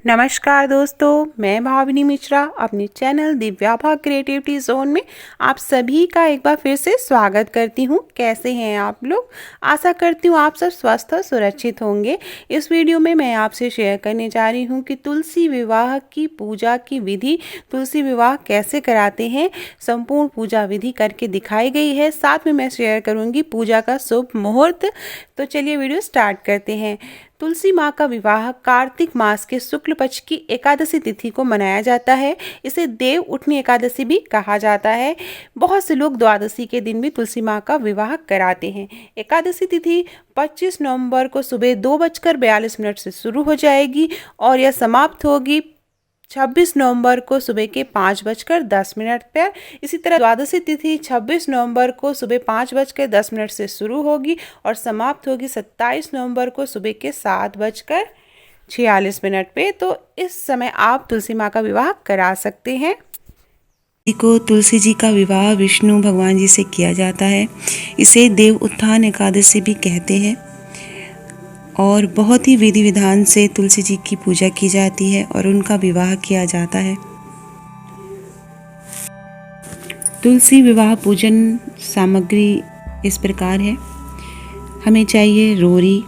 नमस्कार दोस्तों, मैं भाविनी मिश्रा अपने चैनल दिव्याभा क्रिएटिविटी जोन में आप सभी का एक बार फिर से स्वागत करती हूँ। कैसे हैं आप लोग? आशा करती हूँ आप सब स्वस्थ और सुरक्षित होंगे। इस वीडियो में मैं आपसे शेयर करने जा रही हूँ कि तुलसी विवाह की पूजा की विधि, तुलसी विवाह कैसे कराते हैं, संपूर्ण पूजा विधि करके दिखाई गई है। साथ में मैं शेयर करूँगी पूजा का शुभ मुहूर्त। तो चलिए वीडियो स्टार्ट करते हैं। तुलसी माँ का विवाह कार्तिक मास के शुक्ल पक्ष की एकादशी तिथि को मनाया जाता है। इसे देव उठनी एकादशी भी कहा जाता है। बहुत से लोग द्वादशी के दिन भी तुलसी माँ का विवाह कराते हैं। एकादशी तिथि 25 नवंबर को सुबह 2:42 से शुरू हो जाएगी और यह समाप्त होगी 26 नवंबर को सुबह के 5:10 पर। इसी तरह द्वादशी तिथि 26 नवंबर को सुबह 5:10 से शुरू होगी और समाप्त होगी 27 नवंबर को सुबह के 7:46 पे। तो इस समय आप तुलसी माँ का विवाह करा सकते हैं। को तुलसी जी का विवाह विष्णु भगवान जी से किया जाता है। इसे देव उत्थान एकादशी भी कहते हैं और बहुत ही विधि विधान से तुलसी जी की पूजा की जाती है और उनका विवाह किया जाता है। तुलसी विवाह पूजन सामग्री इस प्रकार है। हमें चाहिए रोरी,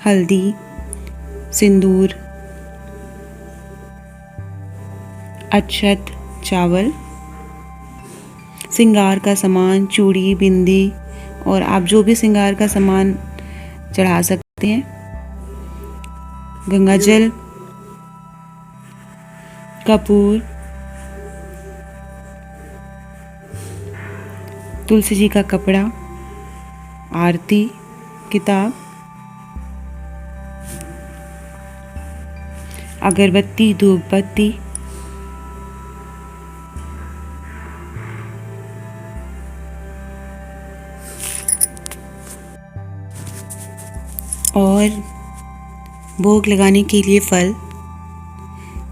हल्दी, सिंदूर, अक्षत, चावल, श्रृंगार का सामान, चूड़ी, बिंदी और आप जो भी श्रृंगार का सामान चढ़ा सकते हैं, गंगा जल, कपूर, तुलसी जी का कपड़ा, आरती किताब, अगरबत्ती, धूप बत्ती, और भोग लगाने के लिए फल,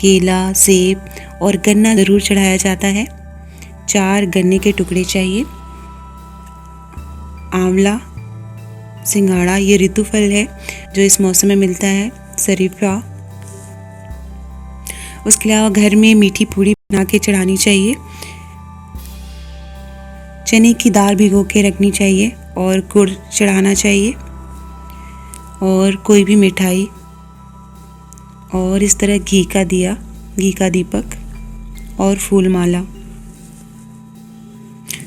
केला, सेब और गन्ना ज़रूर चढ़ाया जाता है। 4 गन्ने के टुकड़े चाहिए। आंवला, सिंघाड़ा, ये ऋतु फल है जो इस मौसम में मिलता है। शरीफा। उसके अलावा घर में मीठी पूड़ी बना के चढ़ानी चाहिए। चने की दाल भिगो के रखनी चाहिए और गुड़ चढ़ाना चाहिए और कोई भी मिठाई और इस तरह घी का दिया, घी का दीपक और फूल माला।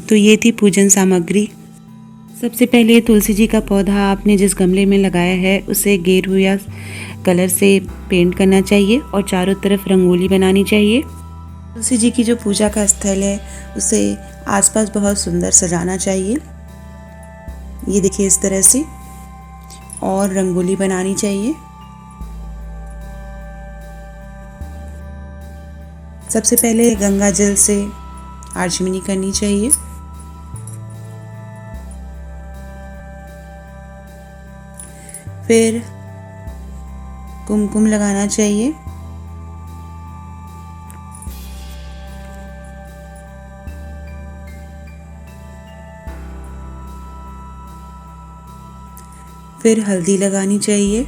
तो ये थी पूजन सामग्री। सबसे पहले तुलसी जी का पौधा आपने जिस गमले में लगाया है उसे गेरू या कलर से पेंट करना चाहिए और चारों तरफ रंगोली बनानी चाहिए। तुलसी जी की जो पूजा का स्थल है उसे आसपास बहुत सुंदर सजाना चाहिए। ये देखिए इस तरह से, और रंगोली बनानी चाहिए। सबसे पहले गंगा जल से आचमनी करनी चाहिए। फिर कुमकुम लगाना चाहिए। फिर हल्दी लगानी चाहिए।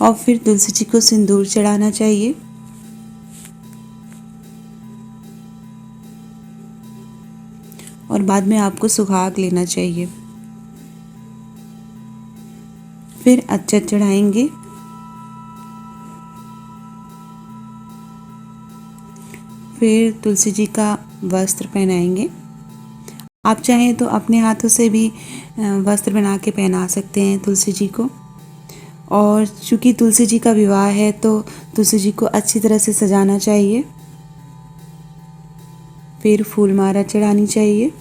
और फिर तुलसी जी को सिंदूर चढ़ाना चाहिए। और बाद में आपको सुहाग लेना चाहिए। फिर अक्षत चढ़ाएंगे। फिर तुलसी जी का वस्त्र पहनाएंगे। आप चाहें तो अपने हाथों से भी वस्त्र बना के पहना सकते हैं तुलसी जी को। और चूँकि तुलसी जी का विवाह है तो तुलसी जी को अच्छी तरह से सजाना चाहिए। फिर फूल माला चढ़ानी चाहिए।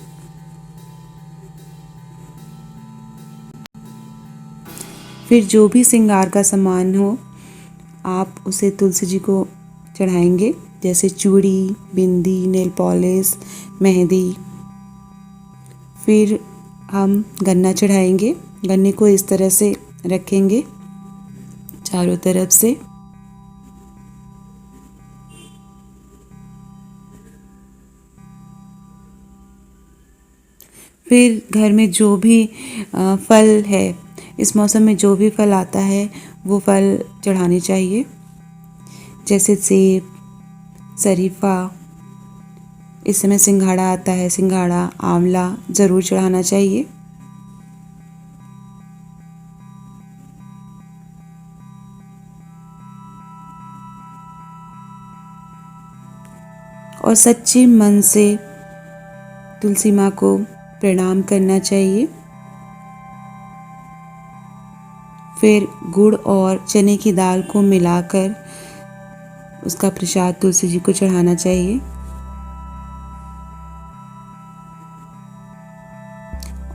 फिर जो भी श्रृंगार का सामान हो आप उसे तुलसी जी को चढ़ाएंगे, जैसे चूड़ी, बिंदी, नेल पॉलिश, मेहंदी। फिर हम गन्ना चढ़ाएंगे। गन्ने को इस तरह से रखेंगे चारों तरफ से। फिर घर में जो भी फल है, इस मौसम में जो भी फल आता है वो फल चढ़ाने चाहिए, जैसे सेब, शरीफा। इस समय सिंघाड़ा आता है, सिंघाड़ा, आंवला ज़रूर चढ़ाना चाहिए। और सच्चे मन से तुलसी माँ को प्रणाम करना चाहिए। फिर गुड़ और चने की दाल को मिलाकर उसका प्रसाद तुलसी जी को चढ़ाना चाहिए।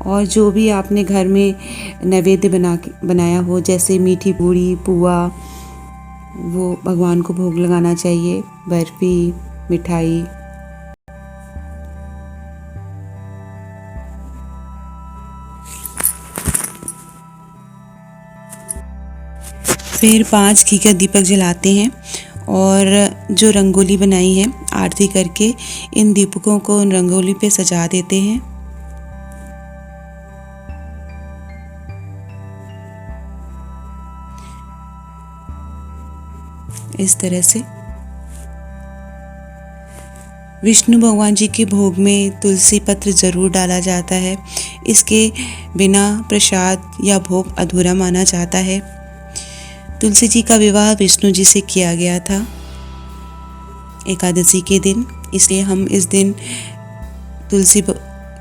और जो भी आपने घर में नैवेद्य बनाया हो, जैसे मीठी पूड़ी, पुआ, वो भगवान को भोग लगाना चाहिए, बर्फ़ी, मिठाई। फिर 5 घी का दीपक जलाते हैं और जो रंगोली बनाई है आरती करके इन दीपकों को रंगोली पे सजा देते हैं। इस तरह से विष्णु भगवान जी के भोग में तुलसी पत्र ज़रूर डाला जाता है। इसके बिना प्रसाद या भोग अधूरा माना जाता है। तुलसी जी का विवाह विष्णु जी से किया गया था एकादशी के दिन, इसलिए हम इस दिन तुलसी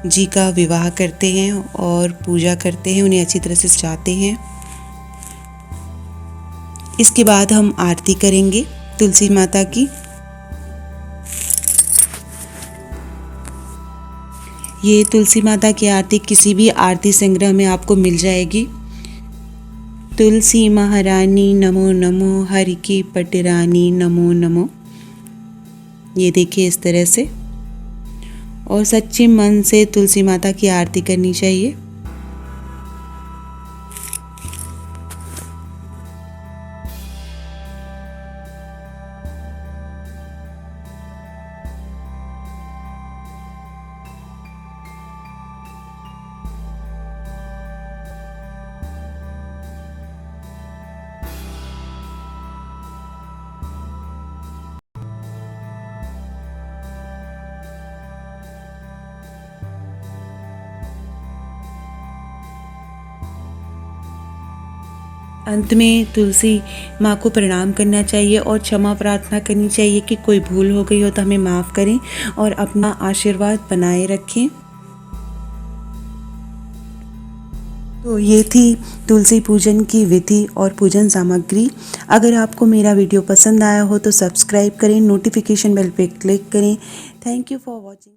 जी का विवाह करते हैं और पूजा करते हैं, उन्हें अच्छी तरह से सजाते हैं। इसके बाद हम आरती करेंगे तुलसी माता की। ये तुलसी माता की आरती किसी भी आरती संग्रह में आपको मिल जाएगी। तुलसी महारानी नमो नमो, हरि की पटरानी नमो नमो। ये देखिए इस तरह से। और सच्चे मन से तुलसी माता की आरती करनी चाहिए। अंत में तुलसी माँ को प्रणाम करना चाहिए और क्षमा प्रार्थना करनी चाहिए कि कोई भूल हो गई हो तो हमें माफ़ करें और अपना आशीर्वाद बनाए रखें। तो ये थी तुलसी पूजन की विधि और पूजन सामग्री। अगर आपको मेरा वीडियो पसंद आया हो तो सब्सक्राइब करें, नोटिफिकेशन बेल पे क्लिक करें। Thank you for watching.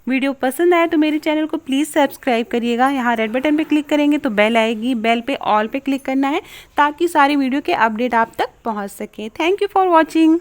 Video पसंद आए तो मेरे चैनल को प्लीज़ सब्सक्राइब करिएगा। यहाँ रेड बटन पे क्लिक करेंगे तो बेल आएगी, बेल पे ऑल पे क्लिक करना है ताकि सारी वीडियो के अपडेट आप तक पहुँच सके। Thank you for watching.